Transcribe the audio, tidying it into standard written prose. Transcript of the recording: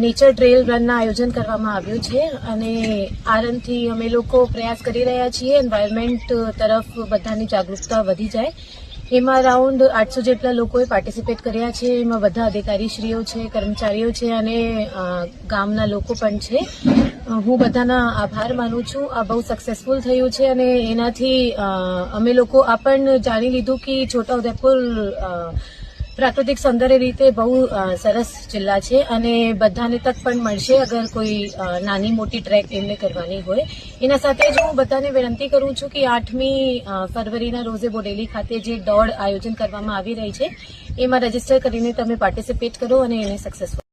Nature trail રનના આયોજન કરવામાં આવ્યું છે અને આ રનથી અમે લોકો પ્રયાસ કરી રહ્યા છીએ એન્વાયરમેન્ટ તરફ બધાની જાગૃતતા વધી જાય. એમાં અરાઉન્ડ 800 જેટલા લોકોએ પાર્ટિસિપેટ કર્યા છે. એમાં બધા અધિકારીશ્રીઓ છે, કર્મચારીઓ છે અને ગામના લોકો પણ છે. હું બધાના આભાર માનું છું. આ બહુ સક્સેસફુલ થયું છે અને એનાથી અમે લોકો આ પણ જાણી લીધું કે છોટાઉદેપુર પ્રાકૃતિક સૌંદર્ય રીતે બહુ સરસ જિલ્લા છે અને બધાને તક પણ મળશે અગર કોઈ નાની મોટી ટ્રેક એમને કરવાની હોય. એના સાથે જ હું બધાને વિનંતી કરું છું કે 8મી ફરવરીના રોજે બોડેલી ખાતે જે દોડ આયોજન કરવામાં આવી રહી છે એમાં રજીસ્ટર કરીને તમે પાર્ટિસિપેટ કરો અને એને સક્સેસફુલ